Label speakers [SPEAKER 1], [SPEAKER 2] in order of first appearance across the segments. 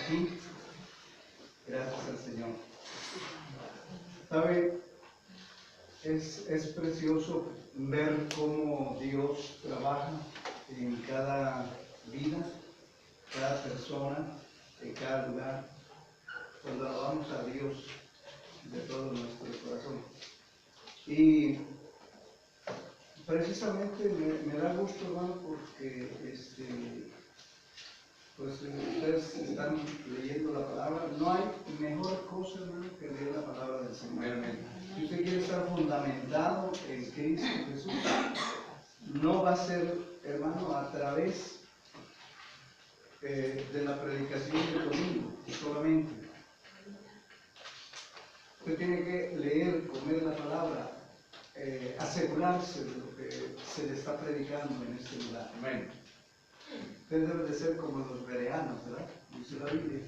[SPEAKER 1] aquí. Gracias al Señor. ¿Sabe? Es precioso ver cómo Dios trabaja en cada vida, cada persona, en cada lugar, cuando alabamos a Dios de todo nuestro corazón. Y precisamente me da gusto, hermano, porque pues ustedes están leyendo la palabra. No hay mejor cosa, hermano, que leer la palabra del Señor. Si usted quiere estar fundamentado en Cristo Jesús, no va a ser, hermano, a través de la predicación del domingo solamente. Usted tiene que leer, comer la palabra, asegurarse de lo que se le está predicando en este lugar. Amén. Usted debe de ser como los bereanos, ¿verdad? Dice la Biblia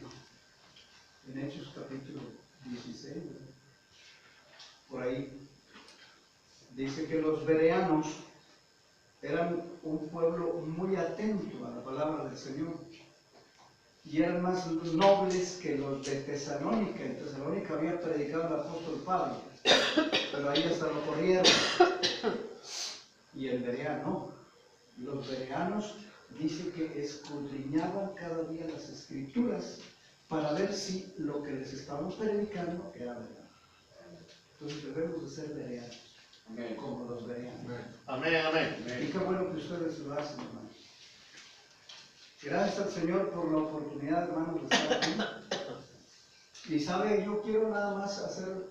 [SPEAKER 1] en Hechos capítulo 16, ¿verdad? Por ahí dice que los bereanos eran un pueblo muy atento a la palabra del Señor y eran más nobles que los de Tesalónica. En Tesalónica había predicado el apóstol Pablo, pero ahí hasta lo corrieron. Y el bereano, los bereanos, dice que escudriñaban cada día las escrituras para ver si lo que les estaban predicando era verdad. Entonces debemos de ser bereanos, como los bereanos.
[SPEAKER 2] Amén, amén.
[SPEAKER 1] Y qué bueno que ustedes lo hacen, hermano. Gracias al Señor por la oportunidad, hermanos, de estar aquí. Y sabe, yo quiero nada más hacer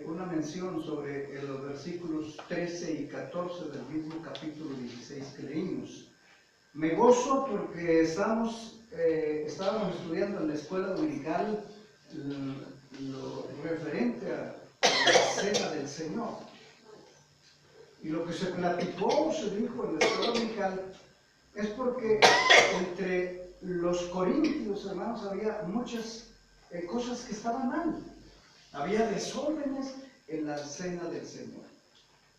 [SPEAKER 1] una mención sobre los versículos 13 y 14 del mismo capítulo 16 que leímos. Me gozo porque estábamos estudiando en la escuela dominical lo referente a la cena del Señor. Y lo que se platicó, se dijo en la escuela dominical, es porque entre los corintios, hermanos, había muchas cosas que estaban mal. Había desórdenes en la cena del Señor.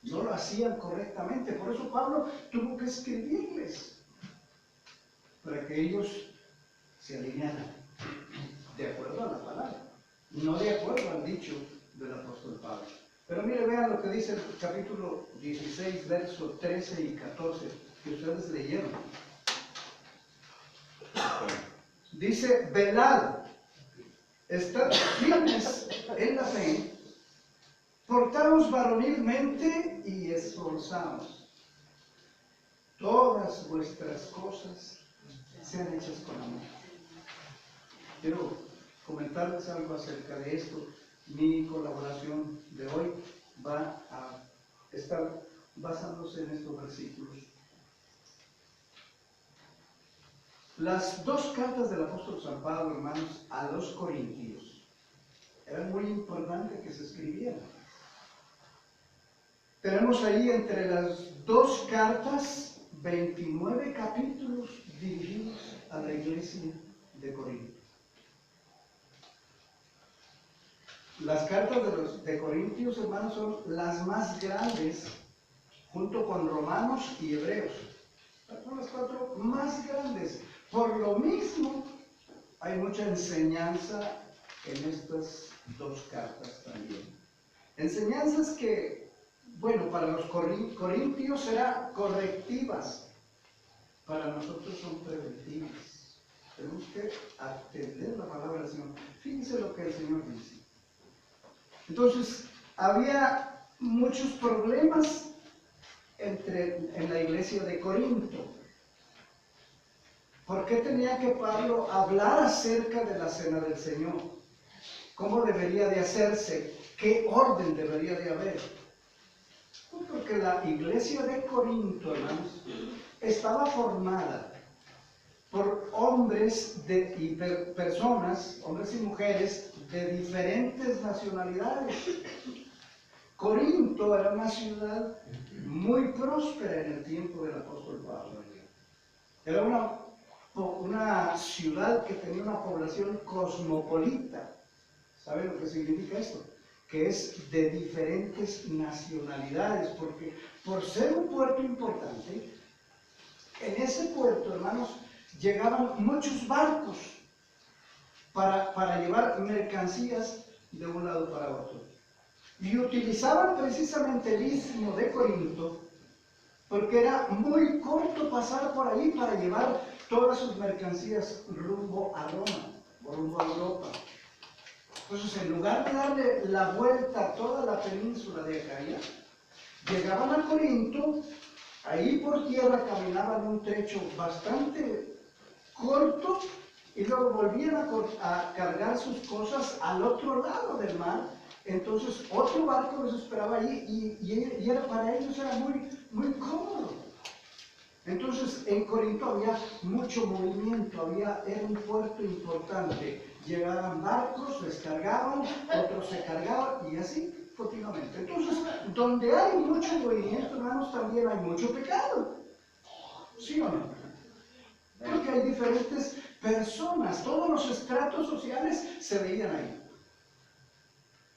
[SPEAKER 1] No lo hacían correctamente. Por eso Pablo tuvo que escribirles para que ellos se alinearan de acuerdo a la palabra, no de acuerdo al dicho del apóstol Pablo. Pero mire, vean lo que dice el capítulo 16, versos 13 y 14, que ustedes leyeron. Dice: velad, estad firmes en la fe, portaos varonilmente y esforzaos. Todas vuestras cosas sean hechas con amor. Quiero comentarles algo acerca de esto. Mi colaboración de hoy va a estar basándose en estos versículos. Las dos cartas del apóstol San Pablo, hermanos, a los corintios, eran muy importantes que se escribieran. Tenemos ahí entre las dos cartas 29 capítulos dirigidos a la iglesia de Corinto. Las cartas de Corintios, hermanos, son las más grandes, junto con Romanos y Hebreos. Son las cuatro más grandes. Por lo mismo, hay mucha enseñanza en estas dos cartas también. Enseñanzas que, bueno, para los corintios eran correctivas, para nosotros son preventivas. Tenemos que atender la palabra del Señor. Fíjense lo que el Señor dice. Entonces, había muchos problemas en la iglesia de Corinto. ¿Por qué tenía que Pablo hablar acerca de la cena del Señor? ¿Cómo debería de hacerse? ¿Qué orden debería de haber? Pues porque la iglesia de Corinto, hermanos, estaba formada por hombres y personas, hombres y mujeres de diferentes nacionalidades. Corinto era una ciudad muy próspera en el tiempo del apóstol Pablo. Era una ciudad que tenía una población cosmopolita. ¿Saben lo que significa esto? Que es de diferentes nacionalidades, porque por ser un puerto importante, en ese puerto, hermanos, llegaban muchos barcos para llevar mercancías de un lado para otro. Y utilizaban precisamente el istmo de Corinto porque era muy corto pasar por ahí para llevar todas sus mercancías rumbo a Roma o rumbo a Europa. Entonces, en lugar de darle la vuelta a toda la península de Acaya, llegaban a Corinto, ahí por tierra caminaban un trecho bastante corto y luego volvían a cargar sus cosas al otro lado del mar. Entonces otro barco los esperaba allí y era, para ellos era muy cómodo. Entonces en Corinto había mucho movimiento, era un puerto importante. Llegaban barcos, descargaban, otros se cargaban y así continuamente. Entonces, donde hay mucho movimiento, hermanos, también hay mucho pecado. ¿Sí o no? Porque hay diferentes personas, todos los estratos sociales se veían ahí.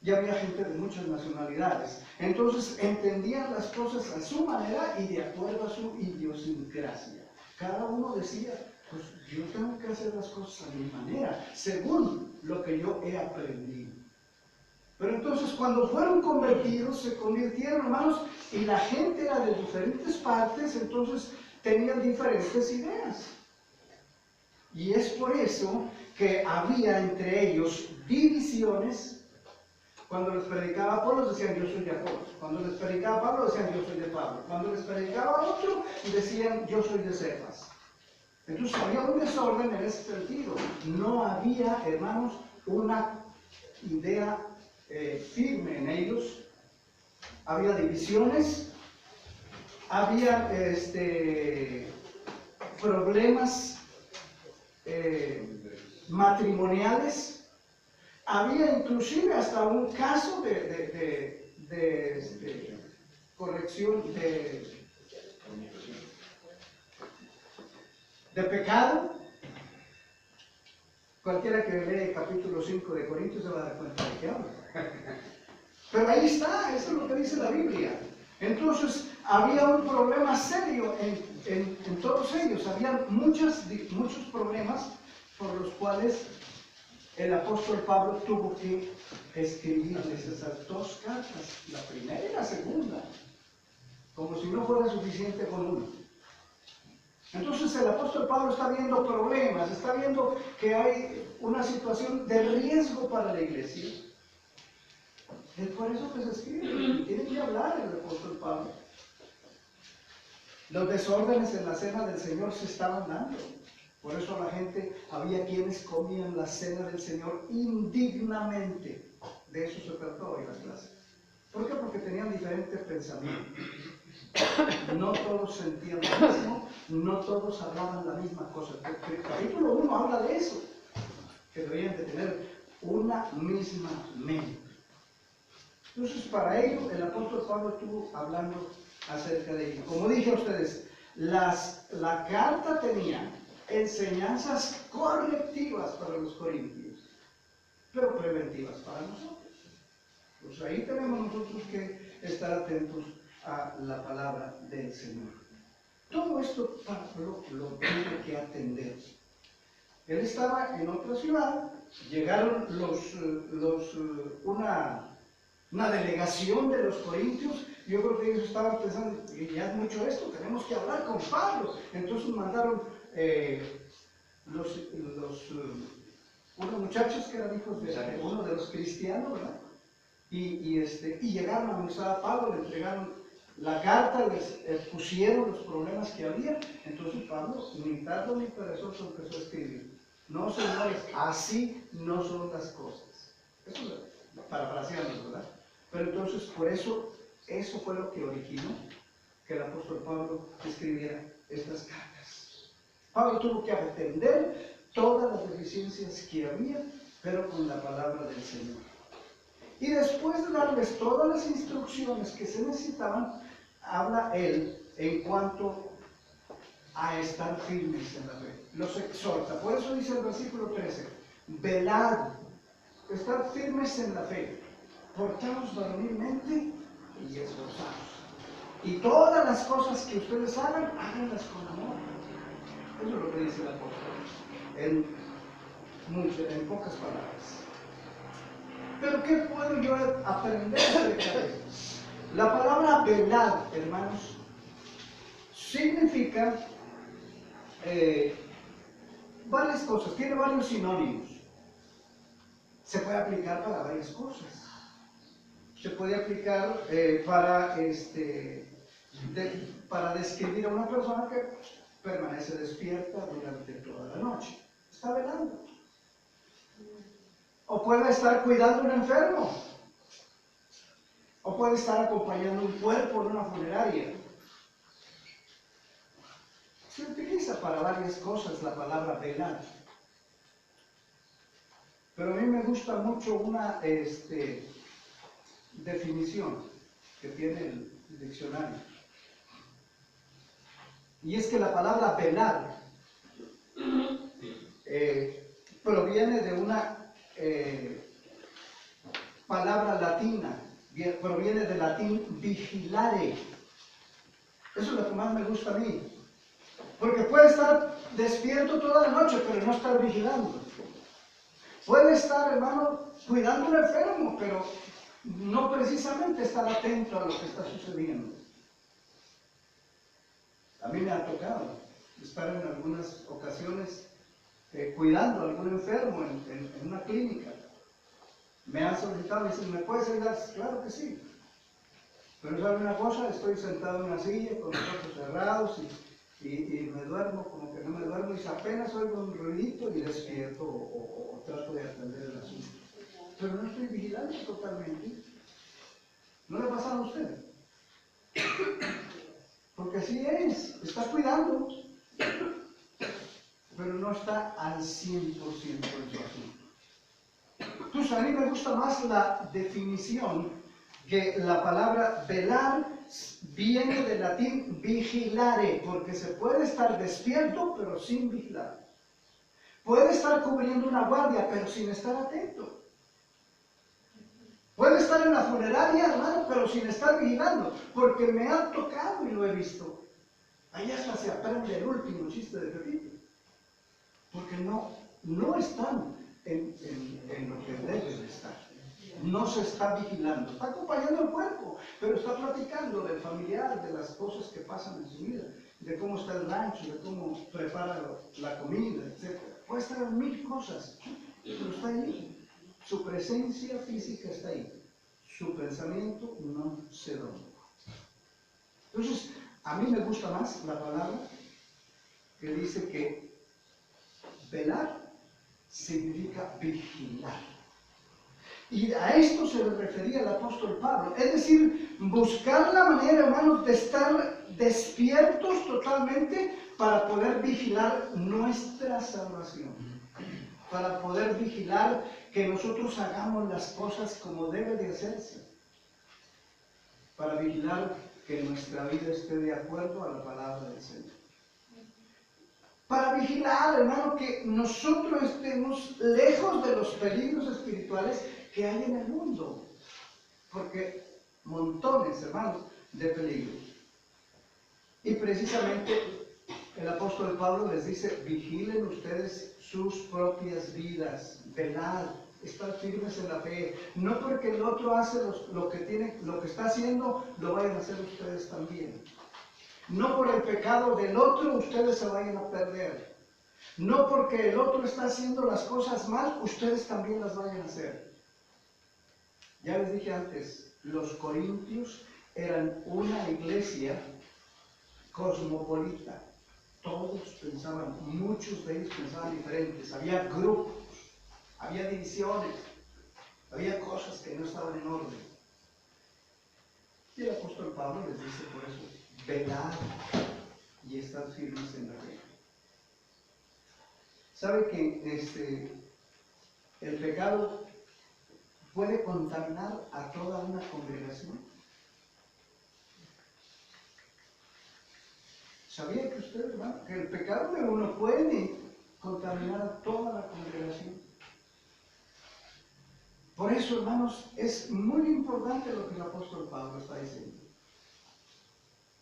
[SPEAKER 1] Y había gente de muchas nacionalidades. Entonces entendían las cosas a su manera y de acuerdo a su idiosincrasia. Cada uno decía, pues yo tengo que hacer las cosas a mi manera, según lo que yo he aprendido. Pero entonces cuando fueron convertidos, se convirtieron, hermanos, y la gente era de diferentes partes, entonces tenían diferentes ideas. Y es por eso que había entre ellos divisiones. Cuando les predicaba a Apolos decían yo soy de Apolos. Cuando les predicaba a Pablo decían yo soy de Pablo. Cuando les predicaba a otro decían yo soy de Cefas. Entonces había un desorden en ese sentido. No había, hermanos, una idea firme en ellos. Había divisiones. Había problemas matrimoniales. Había inclusive hasta un caso de corrección de pecado. Cualquiera que lee el capítulo 5 de Corintios se va a dar cuenta de qué habla. Pero ahí está, eso es lo que dice la Biblia. Entonces había un problema serio en todos ellos. Había muchos problemas por los cuales el apóstol Pablo tuvo que escribirles esas dos cartas, la primera y la segunda, como si no fuera suficiente con una. Entonces el apóstol Pablo está viendo problemas, está viendo que hay una situación de riesgo para la iglesia. Es por eso que se escribe, tiene que hablar el apóstol Pablo. Los desórdenes en la cena del Señor se estaban dando. Por eso la gente, había quienes comían la cena del Señor indignamente. De eso se trató hoy la clase. ¿Por qué? Porque tenían diferentes pensamientos. No todos sentían lo mismo, no todos hablaban la misma cosa. El capítulo 1 habla de eso, que deberían de tener una misma mente. Entonces, para ello, el apóstol Pablo estuvo hablando acerca de ello. Como dije a ustedes, la carta tenía enseñanzas correctivas para los corintios, pero preventivas para nosotros. Pues ahí tenemos nosotros que estar atentos a la palabra del Señor. Todo esto Pablo lo tiene que atender. Él estaba en otra ciudad, llegaron una delegación de los corintios. Yo creo que ellos estaban pensando, ya es mucho esto, tenemos que hablar con Pablo. Entonces mandaron unos muchachos que eran hijos de uno de los cristianos, ¿verdad? Y llegaron a avisar a Pablo, le entregaron la carta, les pusieron los problemas que había. Entonces Pablo, ni tardo ni perezoso, empezó a escribir: no, señores, así no son las cosas. Eso es parafraseando, ¿verdad? Pero entonces, por eso fue lo que originó que el apóstol Pablo escribiera estas cartas. Pablo tuvo que atender todas las deficiencias que había, pero con la palabra del Señor. Y después de darles todas las instrucciones que se necesitaban, habla él en cuanto a estar firmes en la fe. Los exhorta. Por eso dice el versículo 13: velad, estar firmes en la fe, portaos varonilmente y esforzados. Y todas las cosas que ustedes hagan, háganlas con amor. Eso es lo que dice el apóstol. mucho, en pocas palabras. Pero ¿qué puedo yo aprender acerca de esto? La palabra velar, hermanos, significa varias cosas, tiene varios sinónimos. Se puede aplicar para varias cosas. Se puede aplicar para describir a una persona que permanece despierta durante toda la noche. Está velando. O puede estar cuidando a un enfermo. O puede estar acompañando un cuerpo en una funeraria. Se utiliza para varias cosas la palabra velar. Pero a mí me gusta mucho una definición que tiene el diccionario. Y es que la palabra velar proviene de una palabra latina, proviene del latín vigilare. Eso es lo que más me gusta a mí. Porque puede estar despierto toda la noche, pero no estar vigilando. Puede estar, hermano, cuidando a un enfermo, pero no precisamente estar atento a lo que está sucediendo. A mí me ha tocado estar en algunas ocasiones cuidando a algún enfermo en una clínica. Me han solicitado y dicen, ¿me puedes ayudar? Claro que sí. Pero ¿sabe una cosa? Estoy sentado en una silla con los ojos cerrados y me duermo, como que no me duermo, y apenas oigo un ruidito y despierto o trato de atender el asunto. Pero no estoy vigilando totalmente. ¿No le pasa a usted? Porque así es, está cuidando, pero no está al 100% en su asunto. Entonces, a mí me gusta más la definición que la palabra velar viene del latín vigilare, porque se puede estar despierto, pero sin vigilar. Puede estar cubriendo una guardia, pero sin estar atento. Puede estar en la funeraria, hermano, pero sin estar vigilando, porque me ha tocado y lo he visto. Ahí hasta se aprende el último chiste de Pepito, porque no están en lo que deben estar. No se está vigilando, está acompañando al cuerpo, pero está platicando del familiar, de las cosas que pasan en su vida, de cómo está el rancho, de cómo prepara la comida, etc. Puede estar en mil cosas, pero está ahí. Su presencia física está ahí. Su pensamiento no se domina. Entonces, a mí me gusta más la palabra que dice que velar significa vigilar. Y a esto se le refería el apóstol Pablo. Es decir, buscar la manera, hermanos, de estar despiertos totalmente para poder vigilar nuestra salvación. Para poder vigilar que nosotros hagamos las cosas como debe de hacerse. Para vigilar que nuestra vida esté de acuerdo a la palabra del Señor. Para vigilar, hermano, que nosotros estemos lejos de los peligros espirituales que hay en el mundo. Porque montones, hermanos, de peligros. Y precisamente el apóstol Pablo les dice, vigilen ustedes sus propias vidas, velad, estar firmes en la fe. No porque el otro hace lo que está haciendo, lo vayan a hacer ustedes también. No por el pecado del otro ustedes se vayan a perder. No porque el otro está haciendo las cosas mal, ustedes también las vayan a hacer. Ya les dije antes, los corintios eran una iglesia cosmopolita. Todos pensaban, muchos de ellos pensaban diferentes. Había grupos, había divisiones, había cosas que no estaban en orden. Y el apóstol Pablo les dice por eso, velad y estad firmes en la fe. ¿Sabe que el pecado puede contaminar a toda una congregación? ¿Sabía que usted, hermano, que el pecado de uno puede contaminar a toda la congregación? Por eso, hermanos, es muy importante lo que el apóstol Pablo está diciendo.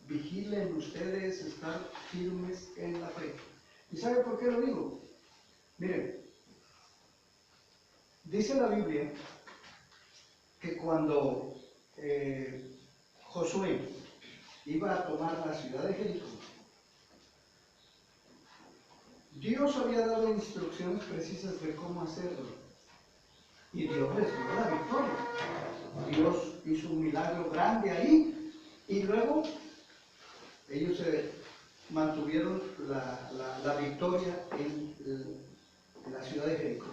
[SPEAKER 1] Vigilen ustedes estar firmes en la fe. ¿Y sabe por qué lo digo? Miren, Dice la Biblia que cuando Josué iba a tomar la ciudad de Jericó, Dios había dado instrucciones precisas de cómo hacerlo. Y Dios les dio la victoria. Dios hizo un milagro grande ahí. Y luego ellos mantuvieron la victoria en la ciudad de Jericó.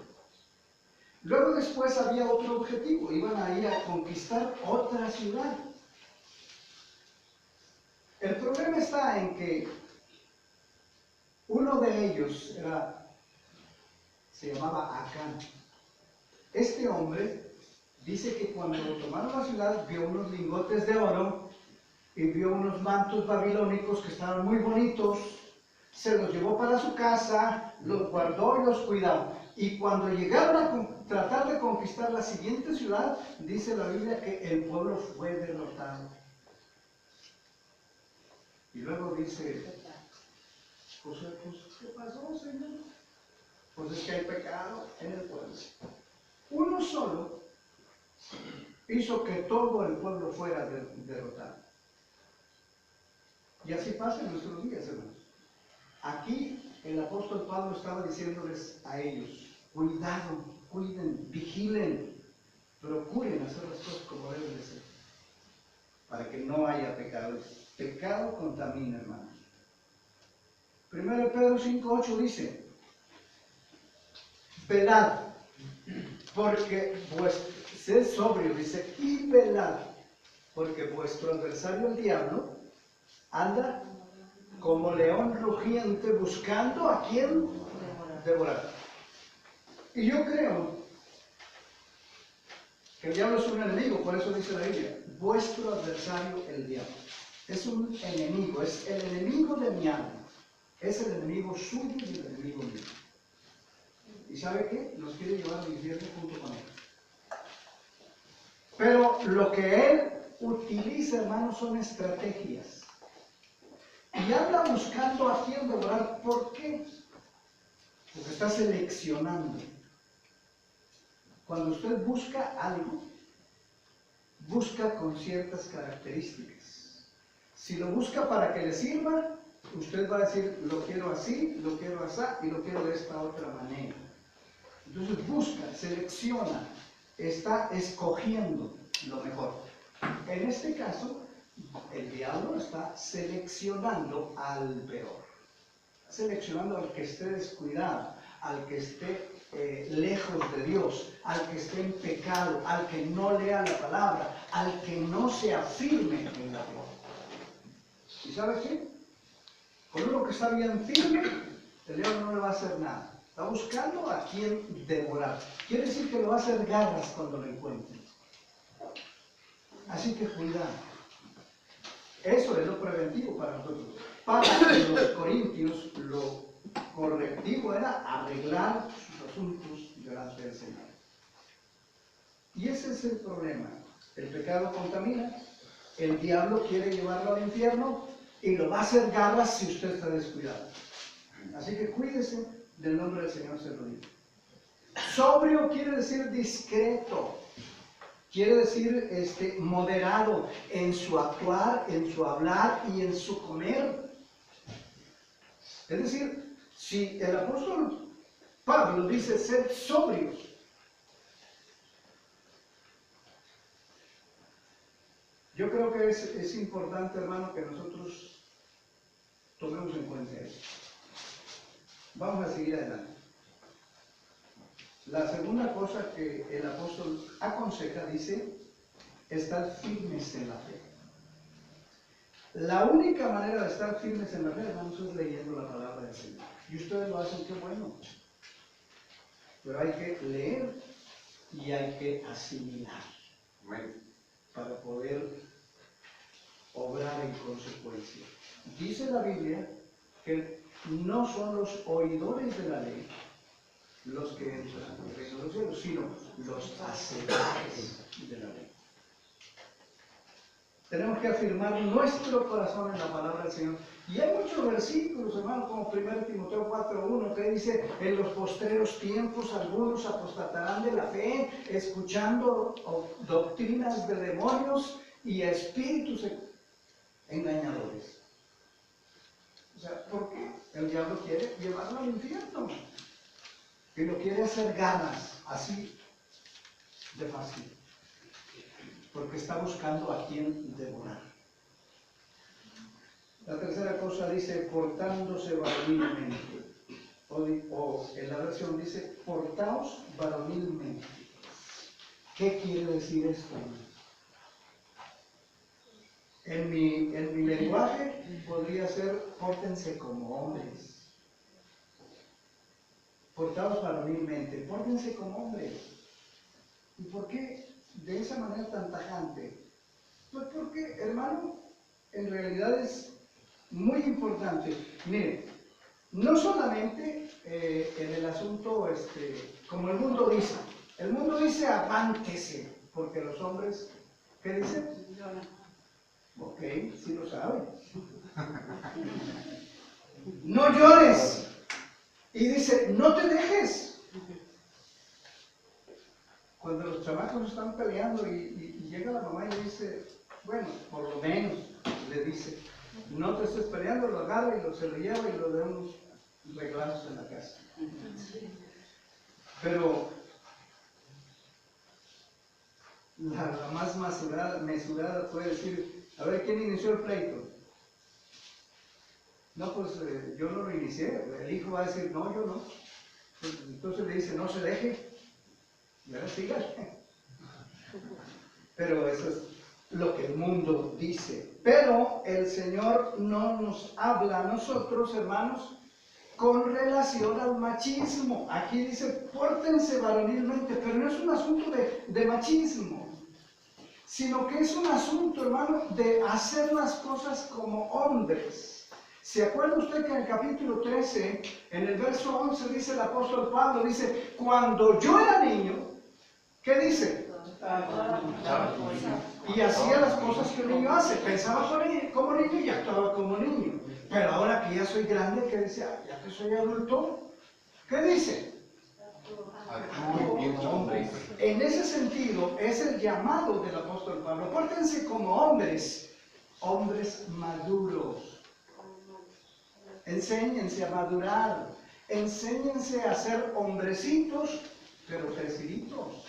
[SPEAKER 1] Luego después había otro objetivo. Iban a ir a conquistar otra ciudad. El problema está en que uno de ellos se llamaba Acán. Este hombre dice que cuando tomaron la ciudad vio unos lingotes de oro y vio unos mantos babilónicos que estaban muy bonitos, se los llevó para su casa, los guardó y los cuidó. Y cuando llegaron a tratar de conquistar la siguiente ciudad, dice la Biblia que el pueblo fue derrotado. Y luego dice Josué, pues, ¿qué pasó, Señor? Pues es que hay pecado en el pueblo. Uno solo hizo que todo el pueblo fuera derrotado. Y así pasa en nuestros días, hermanos. Aquí el apóstol Pablo estaba diciéndoles a ellos, cuidado, cuiden, vigilen, procuren hacer las cosas como deben de ser, para que no haya pecado. El pecado contamina, hermanos. 1 Pedro 5:8 dice, velad, porque sed sobrio, dice, y velad, porque vuestro adversario el diablo anda como león rugiente buscando a quien devorar. Y yo creo que el diablo es un enemigo, por eso dice la Biblia, vuestro adversario el diablo. Es un enemigo, es el enemigo de mi alma, es el enemigo suyo y el enemigo mío. ¿Y sabe qué? Nos quiere llevar al infierno junto con él. Pero lo que él utiliza, hermanos, son estrategias. Y anda buscando a quién devorar. ¿Por qué? Porque está seleccionando. Cuando usted busca algo, busca con ciertas características. Si lo busca para que le sirva, usted va a decir, lo quiero así, lo quiero así y lo quiero de esta otra manera. Entonces busca, selecciona, está escogiendo lo mejor. En este caso, el diablo está seleccionando al peor, seleccionando al que esté descuidado, al que esté lejos de Dios, al que esté en pecado, al que no lea la palabra, al que no se afirme en la fe. ¿Y sabe qué? Con uno que está bien firme, el diablo no le va a hacer nada. Está buscando a quien devorar. Quiere decir que lo va a hacer garras cuando lo encuentre. Así que cuidado. Eso es lo preventivo para nosotros. Para los corintios, lo correctivo era arreglar sus asuntos delante del Señor. Y ese es el problema. El pecado contamina, el diablo quiere llevarlo al infierno y lo va a hacer garras si usted está descuidado. Así que cuídese del nombre del Señor, se lo digo. Sobrio quiere decir discreto. Quiere decir moderado en su actuar, en su hablar y en su comer. Es decir, si el apóstol Pablo dice ser sobrios, yo creo que es importante, hermano, que nosotros tomemos en cuenta eso. Vamos a seguir adelante. La segunda cosa que el apóstol aconseja, dice, estar firmes en la fe. La única manera de estar firmes en la fe, hermanos, es leyendo la palabra del Señor. Y ustedes lo hacen, qué bueno. Pero hay que leer y hay que asimilar para poder obrar en consecuencia. Dice la Biblia que no son los oidores de la ley los que entran al reino de los cielos, sino los hacedores de la ley. Tenemos que afirmar nuestro corazón en la palabra del Señor. Y hay muchos versículos, hermano, como 1 Timoteo 4:1, que dice: en los postreros tiempos algunos apostatarán de la fe, escuchando doctrinas de demonios y espíritus engañadores. O sea, ¿por qué? El diablo quiere llevarlo al infierno. Y lo quiere hacer ganas, así de fácil. Porque está buscando a quien devorar. La tercera cosa dice: portándose varonilmente. O en la versión dice: portaos varonilmente. ¿Qué quiere decir esto? En mi lenguaje podría ser: pórtense como hombres. Portaos varonilmente, pórtense como hombres. ¿Y por qué de esa manera tan tajante? Pues porque, hermano, en realidad es muy importante. Miren, no solamente en el asunto, como el mundo dice avántese, porque los hombres, ¿qué dicen? Ok, sí lo saben. No llores. Y dice: no te dejes. Cuando los chamacos están peleando y llega la mamá y le dice, bueno, por lo menos le dice: no te estés peleando, lo agarra y se lo lleva y lo da unos reglazos en la casa. Pero la más mesurada puede decir: a ver, ¿quién inició el pleito? No, pues yo no lo inicié. El hijo va a decir: no, yo no. Entonces le dice: no se deje, y ahora sígale. Pero eso es lo que el mundo dice. Pero el Señor no nos habla a nosotros, hermanos, con relación al machismo. Aquí dice: pórtense varonilmente, pero no es un asunto de machismo, sino que es un asunto, hermano, de hacer las cosas como hombres. ¿Se acuerda usted que en el capítulo 13, en el verso 11, dice el apóstol Pablo, dice: cuando yo era niño, ¿qué dice? Y hacía las cosas que un niño hace. Pensaba como niño y actuaba como niño. Pero ahora que ya soy grande, ¿qué dice? Ya que soy adulto, ¿qué dice? En ese sentido es el llamado del apóstol Pablo: pórtense como hombres, hombres maduros. Enséñense a madurar, enséñense a ser hombrecitos, pero creciditos,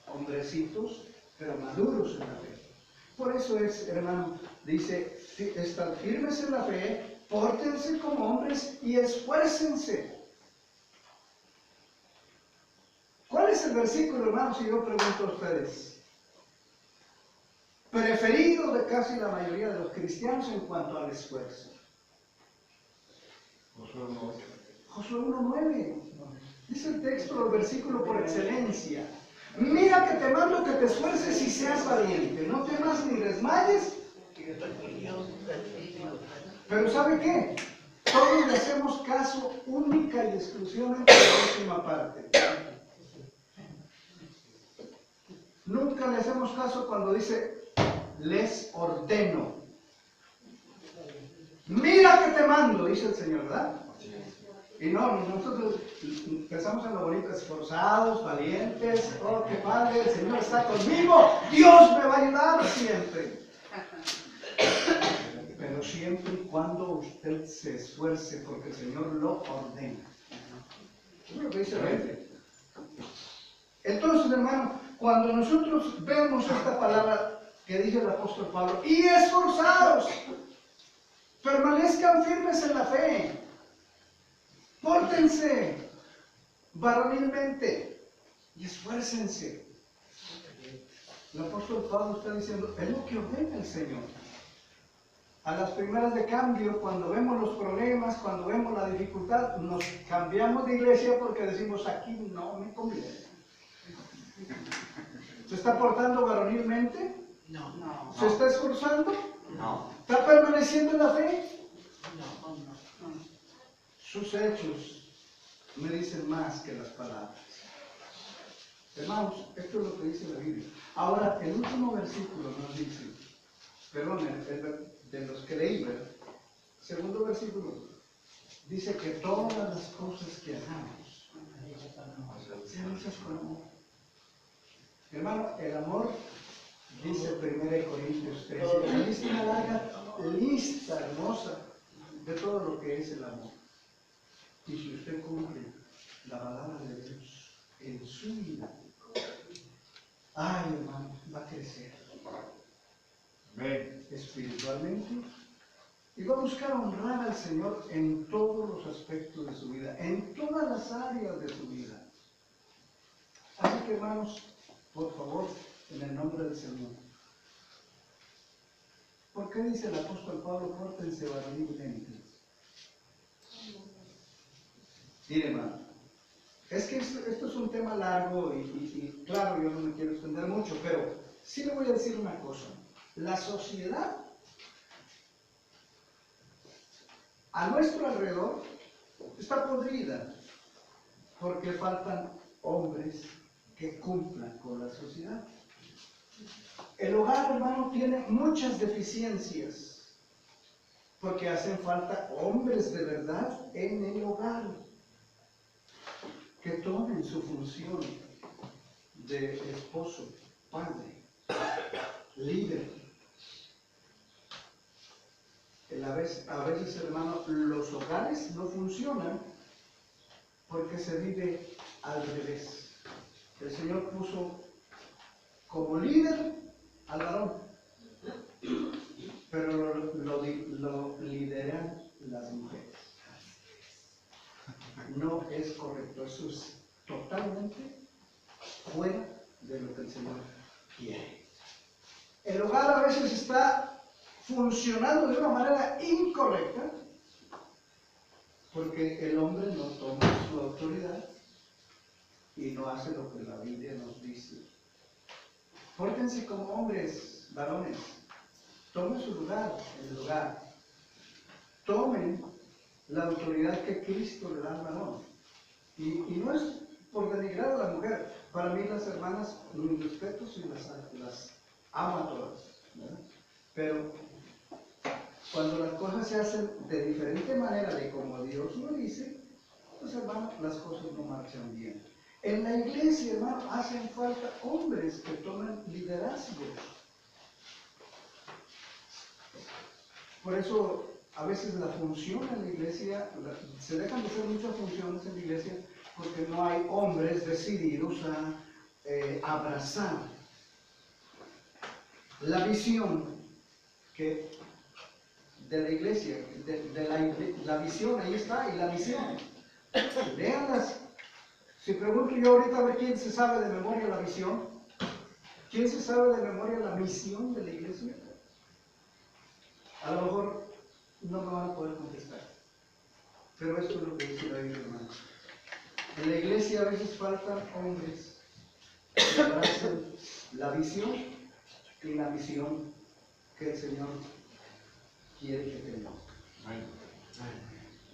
[SPEAKER 1] hombrecitos, pero maduros en la fe. Por eso es, hermano, dice: están firmes en la fe, pórtense como hombres y esfuércense. ¿Cuál es el versículo, hermano, si yo pregunto a ustedes, preferido de casi la mayoría de los cristianos en cuanto al esfuerzo? Josué 1:9. Dice el texto, el versículo por excelencia: mira que te mando que te esfuerces y seas valiente, no temas ni desmayes. Pero ¿sabe qué? Todos le hacemos caso única y exclusivamente a la última parte. Nunca le hacemos caso cuando dice: les ordeno. Mira que te mando, dice el Señor, ¿verdad? Y no, nosotros pensamos en lo bonito: esforzados, valientes, oh, qué padre, el Señor está conmigo, Dios me va a ayudar siempre. Pero siempre y cuando usted se esfuerce, porque el Señor lo ordena. Es lo que dice la Biblia. Entonces, hermano, cuando nosotros vemos esta palabra que dice el apóstol Pablo: y esforzados, permanezcan firmes en la fe, pórtense varonilmente y esfuércense. El apóstol Pablo está diciendo: es lo que ordena el Señor. A las primeras de cambio, cuando vemos los problemas, cuando vemos la dificultad, nos cambiamos de iglesia porque decimos: aquí no me conviene. ¿Se está portando varonilmente?
[SPEAKER 2] No.
[SPEAKER 1] ¿Se está esforzando?
[SPEAKER 2] No.
[SPEAKER 1] ¿Está permaneciendo en la fe?
[SPEAKER 2] No.
[SPEAKER 1] Sus hechos me dicen más que las palabras. Hermanos, esto es lo que dice la Biblia. Ahora, el último versículo nos dice: perdón, de los que leí, ¿verdad? Segundo versículo, dice que todas las cosas que hagamos sean hechas con amor. Hermano, el amor, dice 1 Corintios 13, una lista larga, lista hermosa de todo lo que es el amor. Y si usted cumple la palabra de Dios en su vida, ay hermano, va a crecer. Amén. Espiritualmente, y va a buscar honrar al Señor en todos los aspectos de su vida, en todas las áreas de su vida. Así que hermanos, por favor, en el nombre del Señor. ¿Por qué dice el apóstol Pablo, pórtense varonilmente? Mire, hermano, es que esto es un tema largo y claro, yo no me quiero extender mucho, pero sí le voy a decir una cosa. La sociedad a nuestro alrededor está podrida porque faltan hombres que cumplan con la sociedad. El hogar, hermano, tiene muchas deficiencias porque hacen falta hombres de verdad en el hogar que tomen su función de esposo, padre, líder. A veces, hermano, los hogares no funcionan porque se vive al revés. El Señor puso como líder al varón, pero lo lideran las mujeres. No es correcto, eso es totalmente fuera de lo que el Señor quiere. El hogar a veces está funcionando de una manera incorrecta porque el hombre no toma su autoridad y no hace lo que la Biblia nos dice. Pórtense como hombres, varones, tomen su lugar en el hogar, tomen la autoridad que Cristo le da al varón. Y no es por denigrar a la mujer. Para mí las hermanas, mis respetos y las amo a todas, ¿verdad? Pero cuando las cosas se hacen de diferente manera de como Dios lo dice, pues hermano, las cosas no marchan bien. En la iglesia, hermano, hacen falta hombres que tomen liderazgo. Por eso, a veces la función en la iglesia, se dejan de hacer muchas funciones en la iglesia porque no hay hombres decididos a abrazar la visión que de la iglesia, la visión, ahí está, y la misión. Léanlas. Si pregunto yo ahorita a ver quién se sabe de memoria la visión, quién se sabe de memoria la misión de la iglesia, a lo mejor no me van a poder contestar. Pero esto es lo que dice la Biblia, hermano. En la iglesia a veces faltan hombres que abracen la visión y la misión que el Señor quiere que tengamos.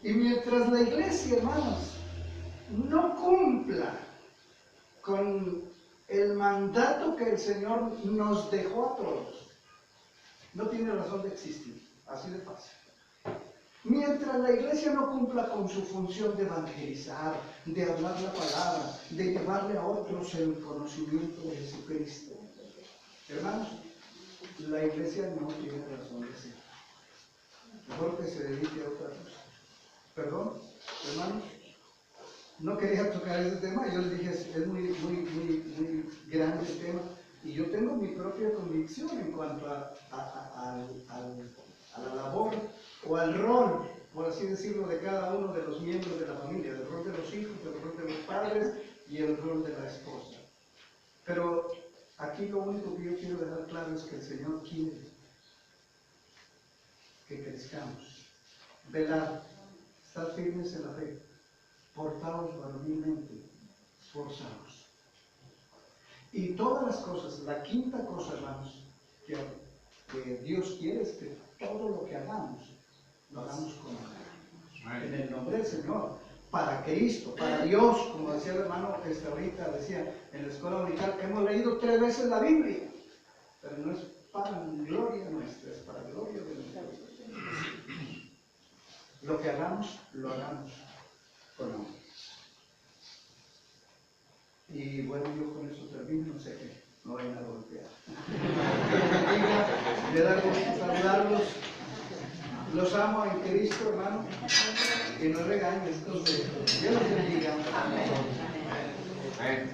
[SPEAKER 1] Y mientras la iglesia, hermanos, no cumpla con el mandato que el Señor nos dejó a todos, no tiene razón de existir, así de fácil. Mientras la iglesia no cumpla con su función de evangelizar, de hablar la palabra, de llevarle a otros el conocimiento de Jesucristo, hermanos, la iglesia no tiene razón de ser. Mejor que se dedique a otra cosa. Perdón, hermanos, no quería tocar ese tema, yo les dije, es muy grande el tema, y yo tengo mi propia convicción en cuanto a la labor o al rol, por así decirlo, de cada uno de los miembros de la familia, el rol de los hijos, el rol de los padres y el rol de la esposa. Pero aquí lo único que yo quiero dejar claro es que el Señor quiere que crezcamos, velar, estar firmes en la fe, portados varonilmente, esforzados. Y todas las cosas, la quinta cosa, hermanos, que Dios quiere es que todo lo que hagamos, lo hagamos con amor. En el nombre del Señor, para Cristo, para Dios, como decía el hermano ahorita, decía en la escuela dominical, hemos leído 3 veces la Biblia, pero no es para gloria nuestra, es para gloria de nuestro Dios. Lo que hagamos, lo hagamos con amor. Y bueno, yo con eso termino, no sé qué, no vayan a golpear. Me da gusto saludarlos. Los amo en Cristo, hermano. Que no regañen, entonces, Dios los bendiga.
[SPEAKER 2] Amén.
[SPEAKER 3] Amén.